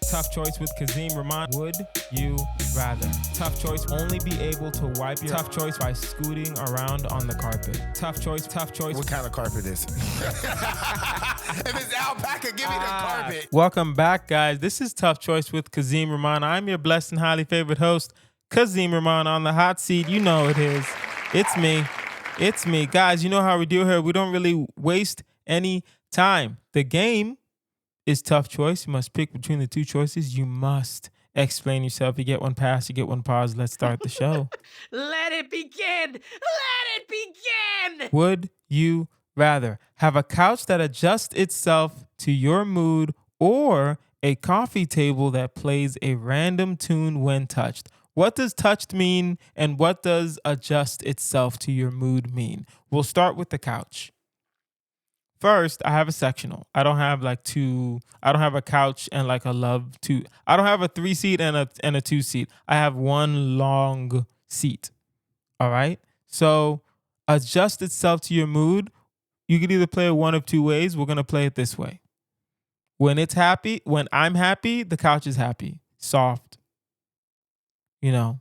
Tough choice with Kazeem, Rahman. Would you rather? Tough choice. Only be able to wipe your tough choice by scooting around on the carpet. Tough choice. Tough choice. What kind of carpet is it? If it's alpaca, give me the carpet. Welcome back, guys. This is Tough Choice with Kazeem, Rahman. I'm your blessed and highly favorite host, Kazeem, Rahman, on the hot seat. You know it is. It's me. It's me. Guys, you know how we do here. We don't really waste any time. The game is tough choice. You must pick between the two choices. You must explain yourself. You get one pass, you get one pause. Let's start the show. Let it begin! Let it begin! Would you rather have a couch that adjusts itself to your mood or a coffee table that plays a random tune when touched? What does touched mean and what does adjust itself to your mood mean? We'll start with the couch. First, I have a sectional. I don't have I don't have a couch and like a love two. I don't have a 3-seat and a 2-seat. I have one long seat. All right. So adjust itself to your mood. You could either play it one of two ways. We're going to play it this way. When I'm happy, the couch is happy. Soft. You know,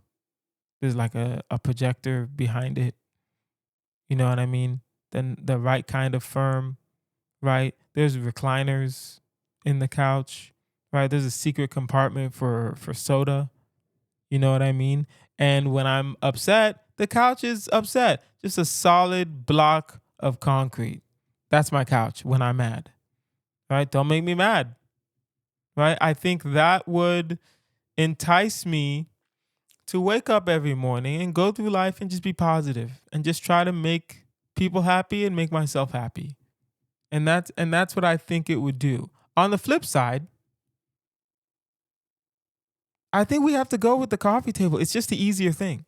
there's like a projector behind it. You know what I mean? Then the right kind of firm. Right? There's recliners in the couch, right? There's a secret compartment for soda. You know what I mean? And when I'm upset, the couch is upset. Just a solid block of concrete. That's my couch when I'm mad. Right? Don't make me mad. Right? I think that would entice me to wake up every morning and go through life and just be positive and just try to make people happy and make myself happy. And that's what I think it would do. On the flip side, I think we have to go with the coffee table. It's just the easier thing.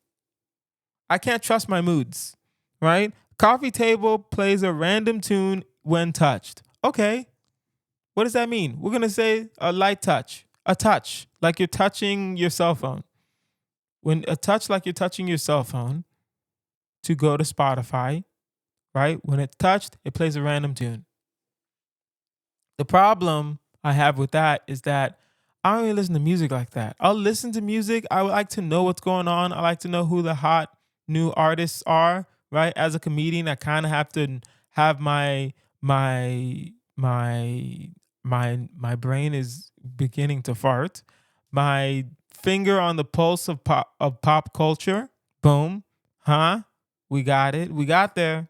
I can't trust my moods, right? Coffee table plays a random tune when touched. Okay. What does that mean? We're going to say a light touch, a touch, like you're touching your cell phone. When a touch like you're touching your cell phone to go to Spotify, right? When it's touched, it plays a random tune. The problem I have with that is that I don't really listen to music like that. I'll listen to music. I would like to know what's going on. I like to know who the hot new artists are, right? As a comedian, I kind of have to have my brain is beginning to fart. My finger on the pulse of pop culture. Boom. Huh? We got it. We got there.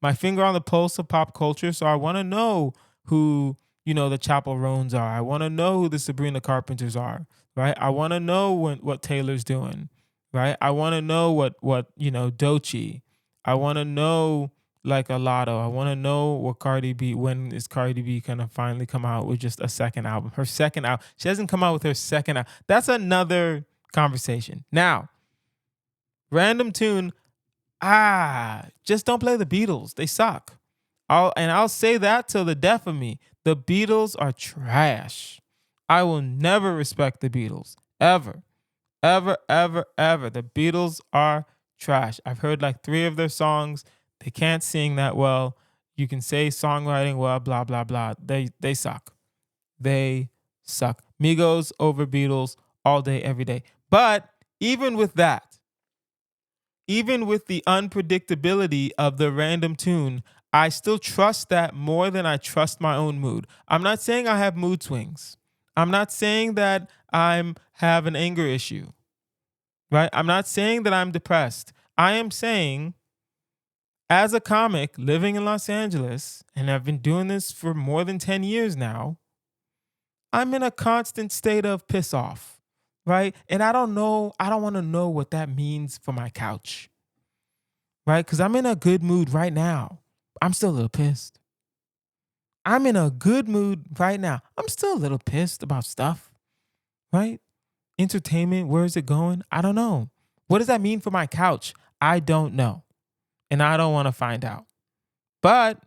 My finger on the pulse of pop culture. So I want to know who, the Chapel Roans are. I want to know who the Sabrina Carpenters are, right? I want to know what Taylor's doing, right? I want to know what Doechii. I want to know like a Lotto. I want to know what Cardi B, when is Cardi B going to finally come out with just a second album? Her second album. She hasn't come out with her second album. That's another conversation. Now, random tune. Just don't play the Beatles. They suck. I'll say that till the death of me. The Beatles are trash. I will never respect the Beatles. Ever. Ever, ever, ever. The Beatles are trash. I've heard like 3 of their songs. They can't sing that well. You can say songwriting well, blah, blah, blah. They suck. They suck. Migos over Beatles all day, every day. But even with that, even with the unpredictability of the random tune, I still trust that more than I trust my own mood. I'm not saying I have mood swings. I'm not saying that I have an anger issue, right? I'm not saying that I'm depressed. I am saying, as a comic living in Los Angeles, and I've been doing this for more than 10 years now, I'm in a constant state of piss off. Right? And I don't want to know what that means for my couch. Right? Because I'm in a good mood right now. I'm still a little pissed. I'm in a good mood right now. I'm still a little pissed about stuff. Right? Entertainment, where is it going? I don't know. What does that mean for my couch? I don't know. And I don't want to find out. But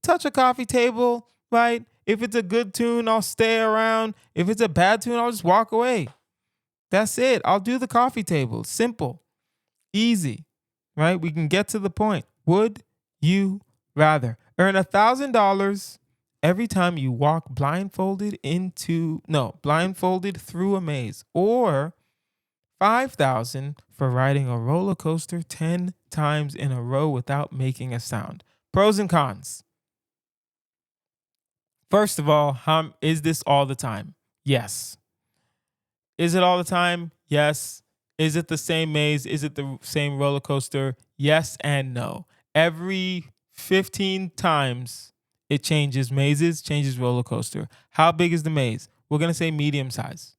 touch a coffee table, right? If it's a good tune, I'll stay around. If it's a bad tune, I'll just walk away. That's it. I'll do the coffee table. Simple. Easy. Right? We can get to the point. Would you rather earn $1,000 every time you walk blindfolded through a maze, or 5,000 for riding a roller coaster 10 times in a row without making a sound. Pros and cons. First of all, is this all the time? Yes. Is it all the time? Yes. Is it the same maze? Is it the same roller coaster? Yes and no. Every 15 times it changes mazes, changes roller coaster. How big is the maze? We're going to say medium size.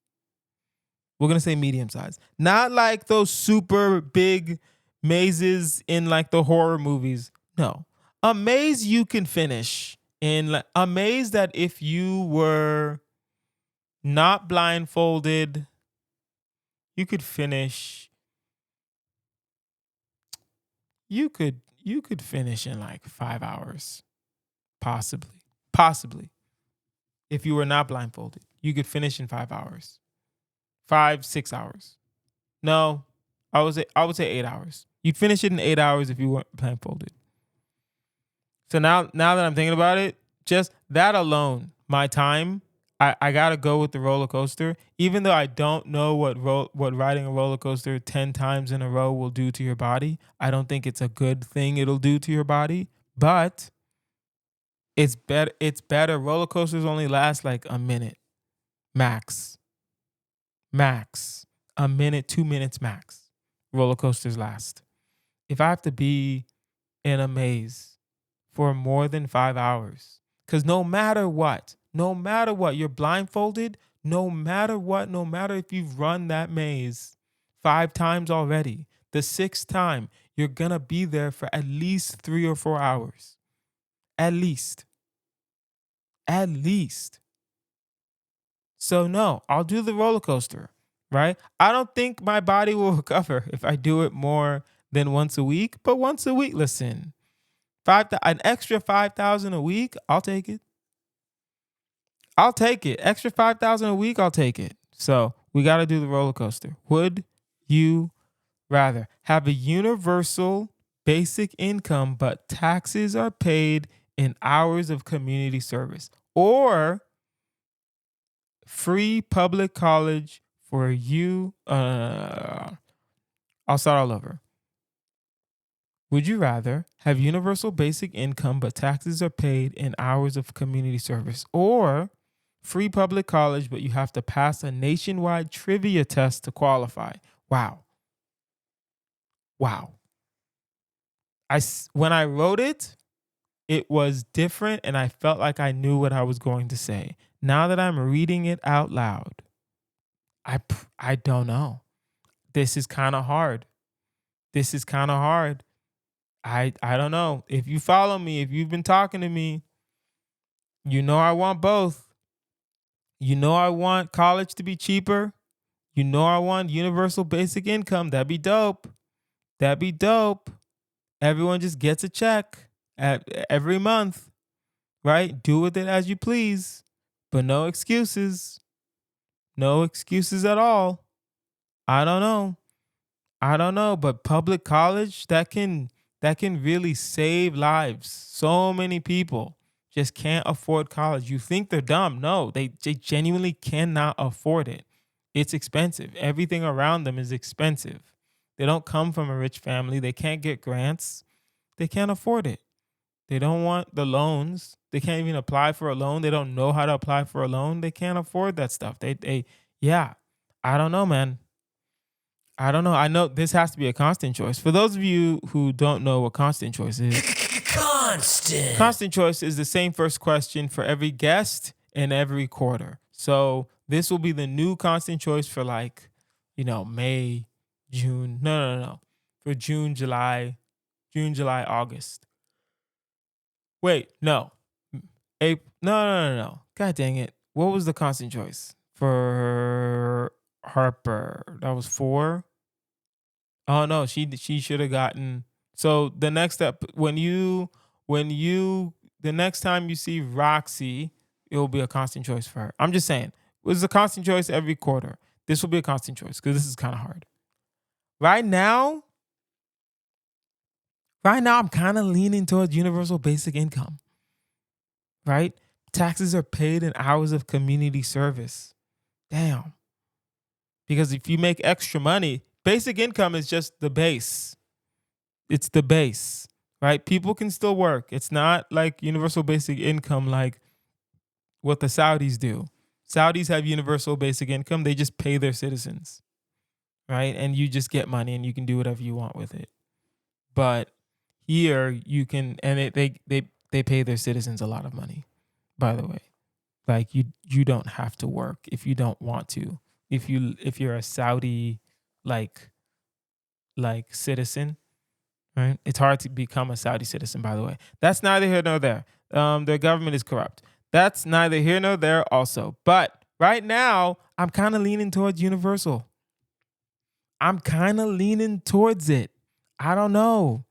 We're going to say medium size. Not like those super big mazes in like the horror movies. No. A maze you can finish in a maze that if you were not blindfolded, you could finish. You could finish in like 5 hours. Possibly. If you were not blindfolded, you could finish in 5 hours. 5-6 hours. No, I would say 8 hours. You'd finish it in 8 hours if you weren't blindfolded. So now that I'm thinking about it, just that alone, my time, I gotta go with the roller coaster. Even though I don't know what riding a roller coaster 10 times in a row will do to your body, I don't think it's a good thing it'll do to your body. But it's better. It's better. Roller coasters only last like a minute, max. A minute, 2 minutes max. Roller coasters last. If I have to be in a maze for more than 5 hours, because no matter what, you're blindfolded, no matter if you've run that maze 5 times already, the 6th time, you're going to be there for at least 3 or 4 hours. At least. So no, I'll do the roller coaster, right? I don't think my body will recover if I do it more than once a week, but once a week, listen, an extra 5,000 a week, I'll take it. Extra 5,000 a week, I'll take it. So we got to do the roller coaster. Would you rather have a universal basic income, but taxes are paid in hours of community service, or free public college for you? I'll start all over. Would you rather have universal basic income, but taxes are paid in hours of community service, or free public college, but you have to pass a nationwide trivia test to qualify? Wow. When I wrote it, it was different and I felt like I knew what I was going to say. Now that I'm reading it out loud, I don't know. This is kind of hard. I don't know. If you follow me, if you've been talking to me, you know I want both. You know I want college to be cheaper. You know I want universal basic income. That'd be dope. Everyone just gets a check every month, right? Do with it as you please, but no excuses. No excuses at all. I don't know, but public college, that can really save lives. So many people just can't afford college. You think they're dumb. No, they genuinely cannot afford it. It's expensive. Everything around them is expensive. They don't come from a rich family. They can't get grants. They can't afford it. They don't want the loans. They can't even apply for a loan. They don't know how to apply for a loan. They can't afford that stuff. Yeah. I don't know, man. I don't know. I know this has to be a constant choice. For those of you who don't know what constant choice is, constant choice is the same first question for every guest and every quarter. So this will be the new constant choice for May, June. No. For June, July, August. Wait, no. April. No. God dang it. What was the constant choice for Harper? That was 4. Oh no, she should have gotten. So the next step, the next time you see Roxy, it will be a constant choice for her. I'm just saying, it was a constant choice every quarter. This will be a constant choice because this is kind of hard. Right now, I'm kind of leaning towards universal basic income. Right? taxes are paid in hours of community service. Damn. Because if you make extra money, basic income is just the base. It's the base, right? People can still work. It's not like universal basic income like what the Saudis do. Saudis have universal basic income. They just pay their citizens, right? And you just get money and you can do whatever you want with it. But here you can, and they pay their citizens a lot of money, by the way. Like you don't have to work if you don't want to. If you're a Saudi like citizen, right? It's hard to become a Saudi citizen, by the way. That's neither here nor there. Their government is corrupt. That's neither here nor there also. But right now, I'm kind of leaning towards universal. I'm kind of leaning towards it. I don't know,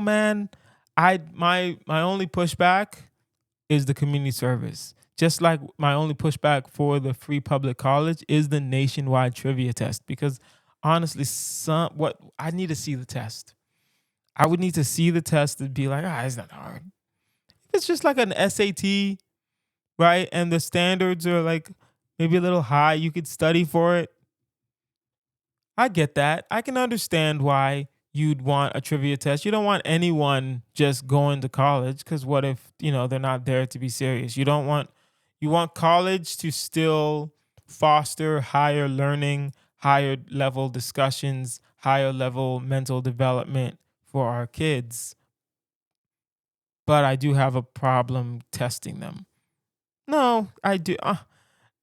man. My only pushback is the community service. Just like my only pushback for the free public college is the nationwide trivia test. Because honestly, I need to see the test. I would need to see the test and be like, it's not hard. If it's just like an SAT, right? And the standards are like maybe a little high, you could study for it. I get that. I can understand why you'd want a trivia test. You don't want anyone just going to college because what if, they're not there to be serious? You want college to still foster higher learning, higher level discussions, higher level mental development for our kids. But I do have a problem testing them. No, I do.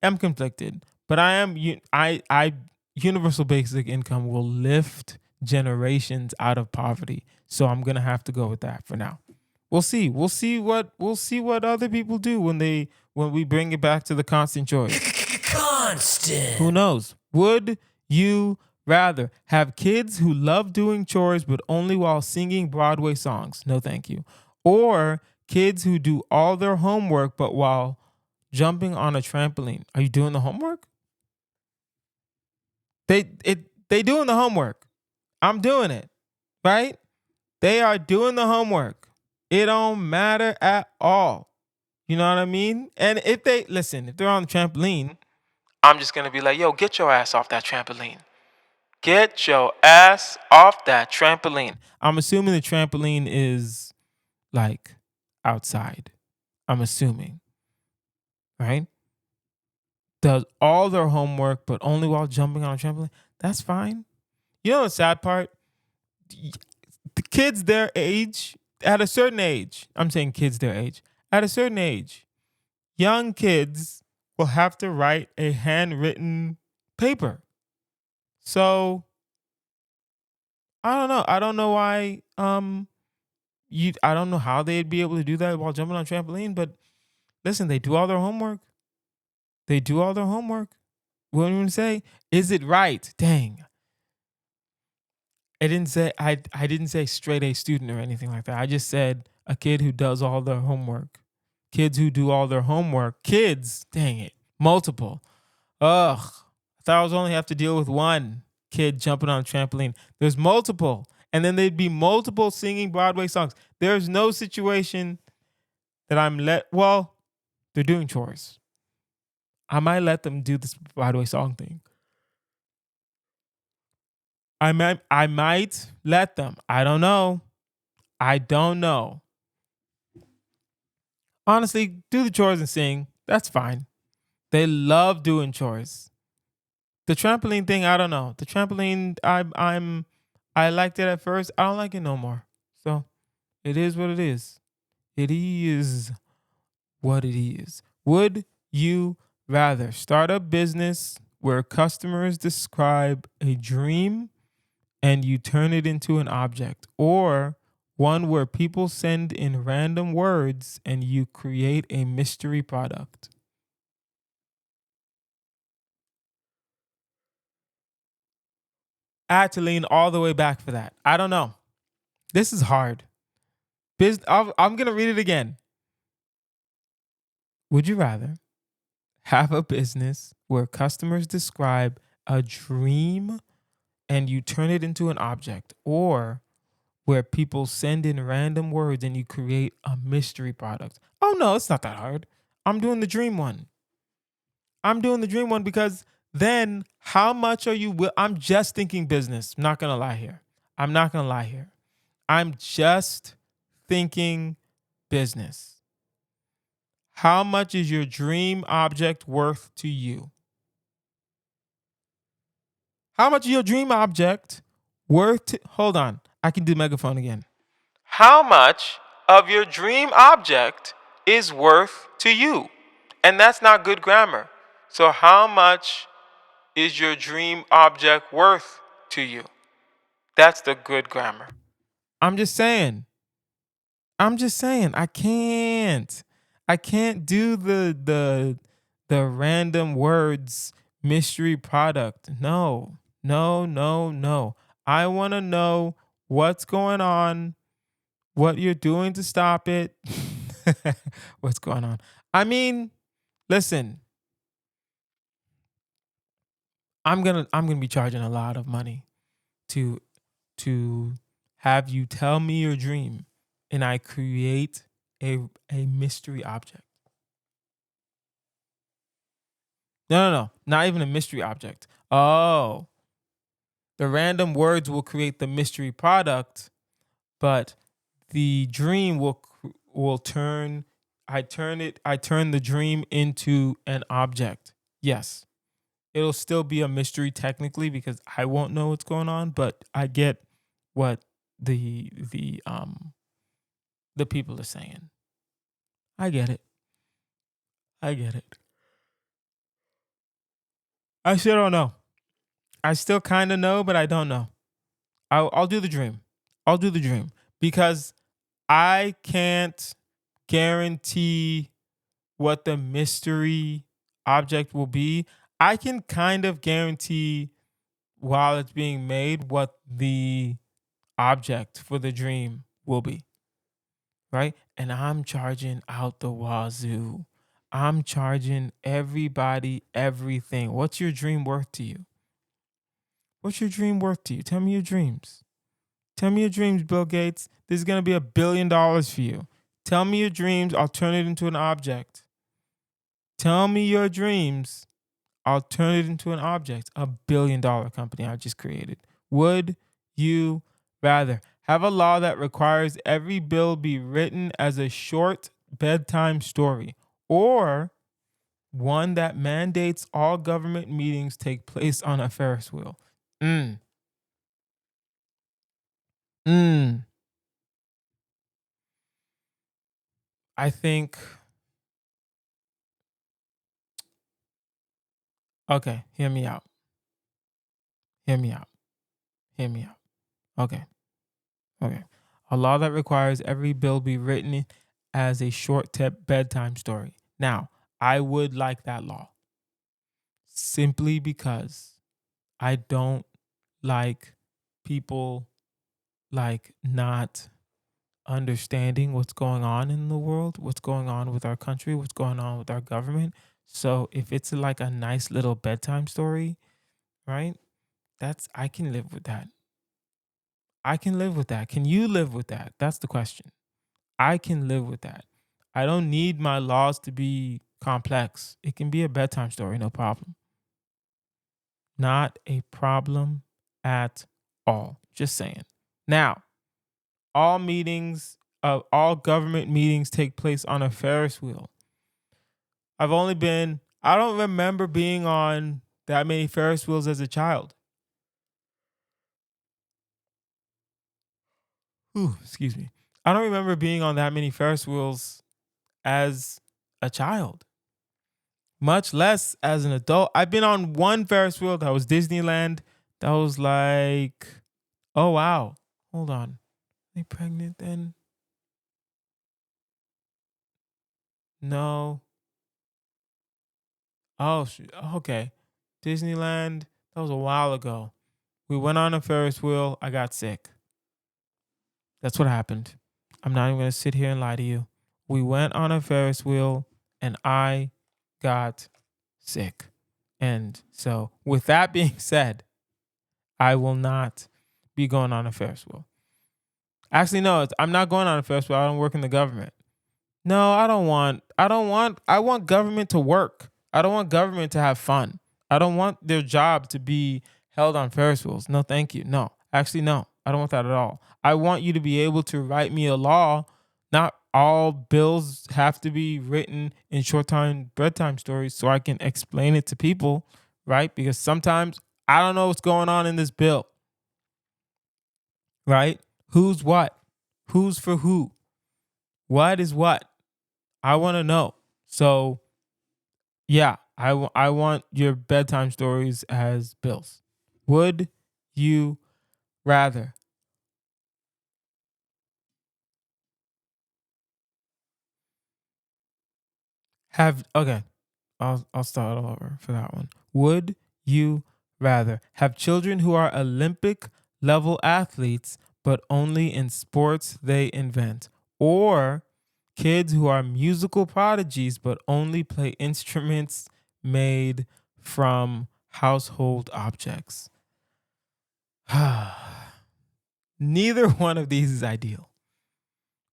I'm conflicted, but I universal basic income will lift generations out of poverty. So I'm gonna have to go with that for now. We'll see. We'll see what other people do when we bring it back to the constant choice. Constant. Who knows? Would you rather have kids who love doing chores but only while singing Broadway songs? No, thank you. Or kids who do all their homework but while jumping on a trampoline? Are you doing the homework? They doing the homework. I'm doing it, right? They are doing the homework. It don't matter at all. You know what I mean? And if they're on the trampoline, I'm just gonna be like, yo, get your ass off that trampoline. Get your ass off that trampoline. I'm assuming the trampoline is like outside. I'm assuming, right? Does all their homework, but only while jumping on a trampoline. That's fine. You know the sad part? The kids their age, at a certain age, I'm saying kids their age, at a certain age, young kids will have to write a handwritten paper. So I don't know. I don't know why I don't know how they'd be able to do that while jumping on a trampoline, but listen, they do all their homework. They do all their homework. What do you say? Is it right? Dang. I didn't say straight A student or anything like that. I just said a kid who does all their homework. Kids who do all their homework. Kids, dang it. Multiple. Ugh. I thought I was only have to deal with one kid jumping on a trampoline. There's multiple. And then there'd be multiple singing Broadway songs. There's no situation that they're doing chores. I might let them do this Broadway song thing. I might let them. I don't know. Honestly, do the chores and sing. That's fine. They love doing chores. The trampoline thing, I don't know. The trampoline, I liked it at first. I don't like it no more. So it is what it is. It is what it is. Would you rather start a business where customers describe a dream and you turn it into an object, or one where people send in random words and you create a mystery product? I had to lean all the way back for that. I don't know. This is hard. I'm going to read it again. Would you rather have a business where customers describe a dream and you turn it into an object, or where people send in random words and you create a mystery product. Oh no, it's not that hard. I'm doing the dream one. I'm doing the dream one because then how much are you I'm just thinking business. I'm not going to lie here. I'm not going to lie here. I'm just thinking business. How much is your dream object worth to you? How much is your dream object worth to, hold on. I can do megaphone again. How much of your dream object is worth to you? And that's not good grammar. So how much is your dream object worth to you? That's the good grammar. I'm just saying. I can't do the random words mystery product. No. No, no, no. I want to know what's going on, what you're doing to stop it. What's going on? I mean, listen. I'm going to be charging a lot of money to to have you tell me your dream and I create a mystery object. No, no, no. Not even a mystery object. Oh, the random words will create the mystery product, but the dream will turn I turn the dream into an object. Yes. It'll still be a mystery technically because I won't know what's going on, but I get what the people are saying. I get it. I get it. I still don't know. I still kind of know, but I don't know. I'll do the dream. I'll do the dream because I can't guarantee what the mystery object will be. I can kind of guarantee while it's being made what the object for the dream will be. Right? And I'm charging out the wazoo. I'm charging everybody everything. What's your dream worth to you? What's your dream worth to you? Tell me your dreams. Tell me your dreams, Bill Gates. This is going to be $1 billion for you. Tell me your dreams. I'll turn it into an object. Tell me your dreams. I'll turn it into an object. $1 billion company I just created. Would you rather have a law that requires every bill be written as a short bedtime story, or one that mandates all government meetings take place on a Ferris wheel? Mm. Mm. I think, okay, hear me out. Hear me out. Hear me out. Okay. Okay. A law that requires every bill be written as a short bedtime story. Now, I would like that law simply because I don't like people like not understanding what's going on in the world, what's going on with our country, what's going on with our government. So if it's like a nice little bedtime story, right? I can live with that. I can live with that. Can you live with that? That's the question. I can live with that. I don't need my laws to be complex. It can be a bedtime story, no problem. Not a problem at all. Just saying. Now, all government meetings take place on a Ferris wheel. I don't remember being on that many Ferris wheels as a child. Ooh, excuse me. I don't remember being on that many Ferris wheels as a child, much less as an adult. I've been on one Ferris wheel that was Disneyland. That was like, oh wow. Hold on. Are they pregnant then? No. Oh, okay. Disneyland. That was a while ago. We went on a Ferris wheel. I got sick. That's what happened. I'm not even going to sit here and lie to you. We went on a Ferris wheel and I got sick. And so, with that being said, I will not be going on a Ferris wheel. Actually, no, I'm not going on a Ferris wheel. I don't work in the government. No, I want government to work. I don't want government to have fun. I don't want their job to be held on Ferris wheels. No, thank you. No, actually, no. I don't want that at all. I want you to be able to write me a law. Not all bills have to be written in short time bedtime stories so I can explain it to people, right? Because sometimes I don't know what's going on in this bill, right? Who's what? Who's for who? What is what? I want to know. So, yeah, I want your bedtime stories as bills. Would you rather have, okay, I'll start all over for that one. Would you rather have children who are Olympic level athletes but only in sports they invent, or kids who are musical prodigies but only play instruments made from household objects? Neither one of these is ideal.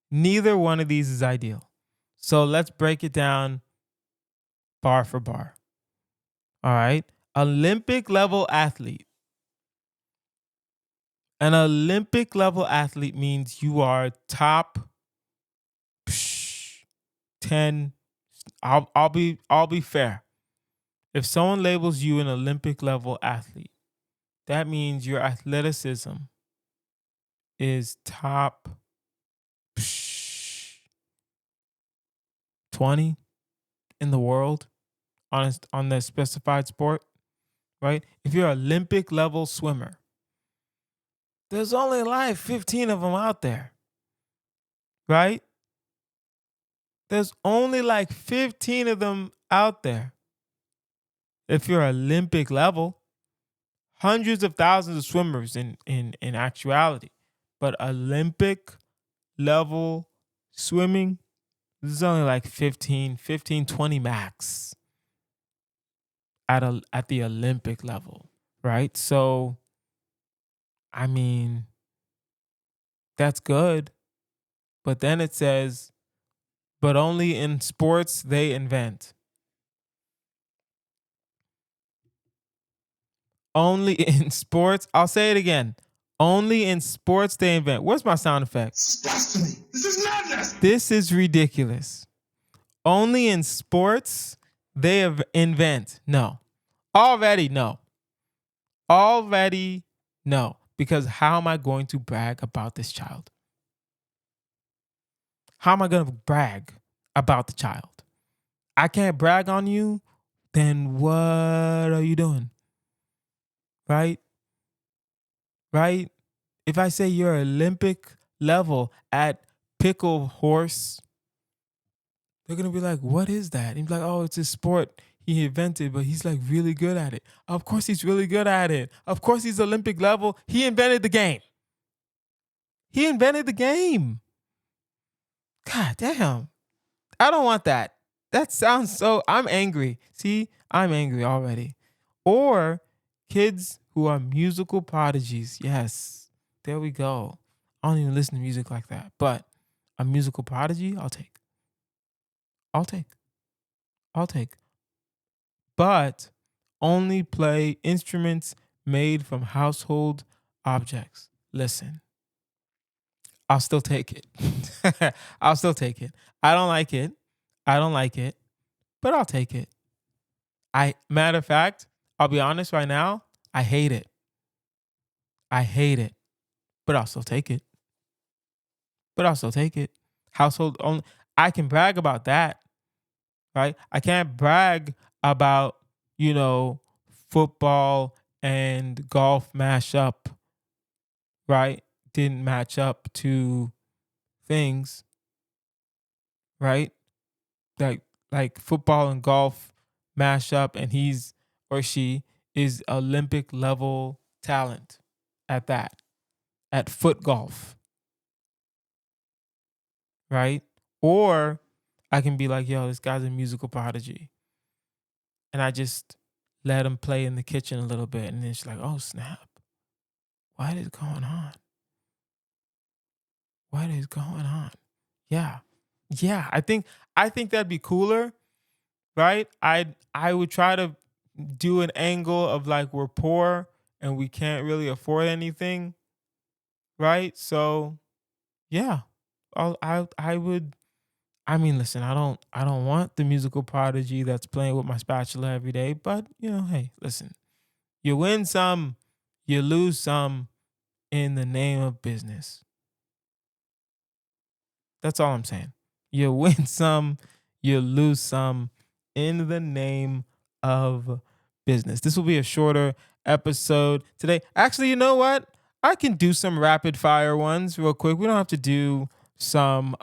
Neither one of these is ideal. So let's break it down bar for bar. All right. Olympic level athlete. An Olympic level athlete means you are top 10. I'll be fair. If someone labels you an Olympic level athlete, that means your athleticism is top 20 in the world on the specified sport, right? If you're an Olympic level swimmer, there's only like 15 of them out there, right? There's only like 15 of them out there. If you're Olympic level, hundreds of thousands of swimmers in actuality, but Olympic level swimming, this is only like 15, 20 max at the Olympic level, right? So, I mean, that's good. But then it says, but only in sports they invent. Only in sports. I'll say it again. Only in sports they invent. Where's my sound effect? Blasphemy. This is madness. This is ridiculous. Only in sports they invent. No. Already no. Already no. Because how am I going to brag about this child? How am I going to brag about the child? I can't brag on you, then what are you doing? Right? Right? If I say you're Olympic level at pickle horse, they're gonna be like, "What is that?" And be like, "Oh, it's a sport he invented, but he's like really good at it." Of course, he's really good at it. Of course, he's Olympic level. He invented the game. He invented the game. God damn, I don't want that. That sounds so. I'm angry. See, I'm angry already. Or kids who are musical prodigies. Yes, there we go. I don't even listen to music like that, but a musical prodigy, I'll take. I'll take. I'll take. But only play instruments made from household objects. Listen, I'll still take it. I'll still take it. I don't like it. I don't like it, but I'll take it. Matter of fact, I'll be honest right now, I hate it. I hate it, but I'll still take it. But I'll still take it. Household only. I can brag about that, right? I can't brag about, you know, football and golf mash up, right? Didn't match up to things, right? Like like football and golf mash up and he's or she is Olympic level talent at that, at foot golf, right? Or I can be like, yo, this guy's a musical prodigy. And I just let him play in the kitchen a little bit. And then she's like, oh, snap. What is going on? What is going on? Yeah. Yeah. I think that'd be cooler, right? I would try to do an angle of like we're poor and we can't really afford anything, right? So yeah. I would I mean, listen, I don't want the musical prodigy that's playing with my spatula every day, but hey, listen. You win some, you lose some in the name of business. That's all I'm saying. You win some, you lose some in the name of business. This will be a shorter episode today. Actually, you know what? I can do some rapid fire ones real quick. We don't have to do some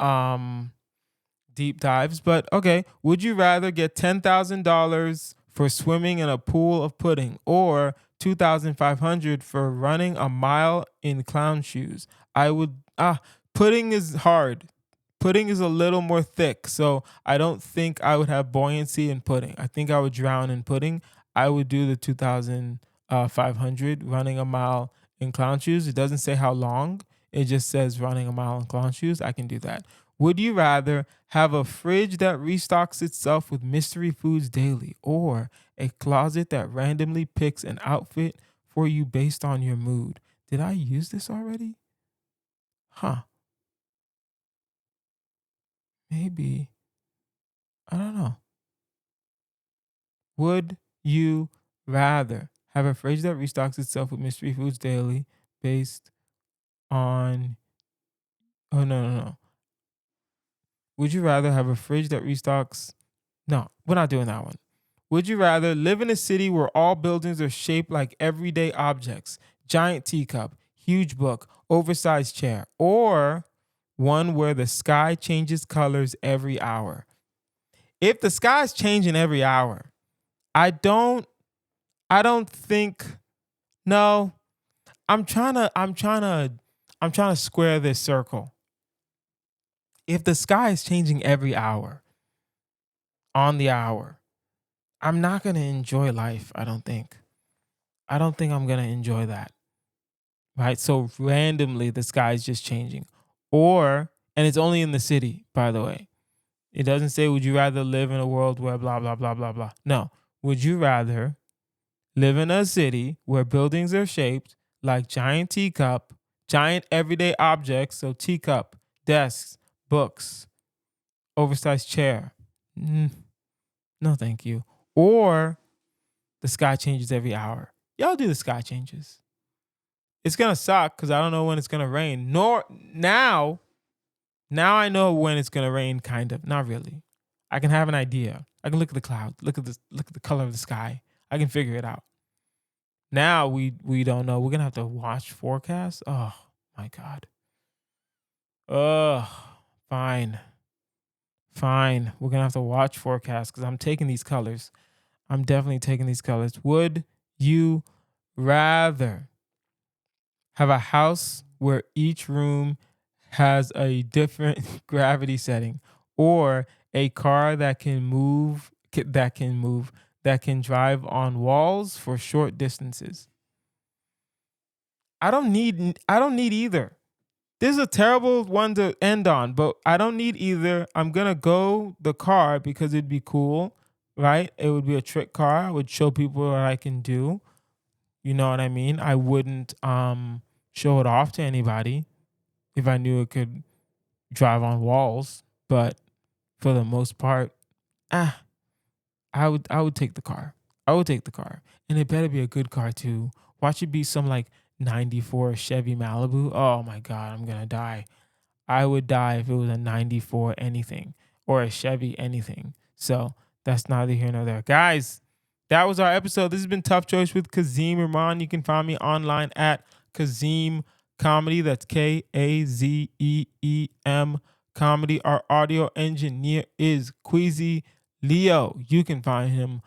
deep dives, but okay. Would you rather get $10,000 for swimming in a pool of pudding or 2,500 for running a mile in clown shoes? I would pudding is hard. Pudding is a little more thick, so I don't think I would have buoyancy in pudding. I think I would drown in pudding. I would do the 2,500 running a mile in clown shoes. It doesn't say how long. It just says running a mile in clown shoes. I can do that. Would you rather have a fridge that restocks itself with mystery foods daily or a closet that randomly picks an outfit for you based on your mood? Did I use this already? Huh. Maybe. I don't know. Would you rather have a fridge that restocks itself with mystery foods daily based on. Oh, no, no, no. Would you rather have a fridge that restocks. No, we're not doing that one. Would you rather live in a city where all buildings are shaped like everyday objects, giant teacup, huge book, oversized chair, or one where the sky changes colors every hour? If the sky's changing every hour, I don't I don't think no. I'm trying to square this circle. If the sky is changing every hour, on the hour, I'm not going to enjoy life, I don't think. I don't think I'm going to enjoy that. Right? So randomly the sky is just changing. Or and it's only in the city, by the way. It doesn't say would you rather live in a world where blah blah blah blah blah. No. Would you rather live in a city where buildings are shaped like giant teacup, giant everyday objects, so teacup, desks, books, oversized chair? Mm, no, thank you. Or the sky changes every hour. Y'all do the sky changes. It's gonna suck because I don't know when it's gonna rain. Nor now I know when it's gonna rain, kind of. Not really. I can have an idea. I can look at the cloud, look at the color of the sky. I can figure it out. Now we don't know. We're gonna have to watch forecast. Oh my god. Ugh. Fine. Fine. We're gonna have to watch forecast because I'm taking these colors. I'm definitely taking these colors. Would you rather have a house where each room has a different gravity setting or a car that can that can drive on walls for short distances? I don't need either. This is a terrible one to end on, but I don't need either. I'm gonna go the car because it'd be cool, right? It would be a trick car. I would show people what I can do. You know what I mean? I wouldn't show it off to anybody if I knew it could drive on walls. But for the most part, ah, I would take the car. I would take the car. And it better be a good car too. Watch it be some like 94 Chevy Malibu. Oh my God, I'm gonna die. I would die if it was a 94 anything or a Chevy anything. So that's neither here nor there. Guys, that was our episode. This has been Tough Choice with Kazeem Rahman. You can find me online at Kazeem Comedy. That's Kazeem Comedy. Our audio engineer is Queasy Leo. You can find him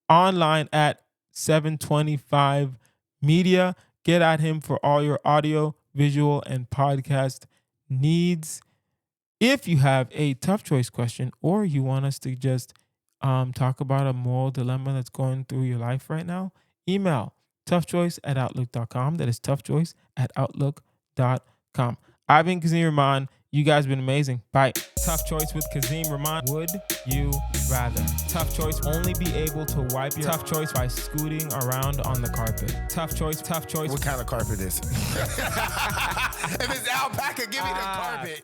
online at 725 Media. Get at him for all your audio, visual, and podcast needs. If you have a tough choice question or you want us to just talk about a moral dilemma that's going through your life right now, email toughchoice@outlook.com. That is toughchoice@outlook.com. I've been Kazeem Rahman. You guys been amazing. Bye. Tough choice with Kazeem Rahman. Would you rather? Tough choice. Only be able to wipe your tough choice by scooting around on the carpet. Tough choice. Tough choice. What kind of carpet is it? If it's alpaca, give me the carpet.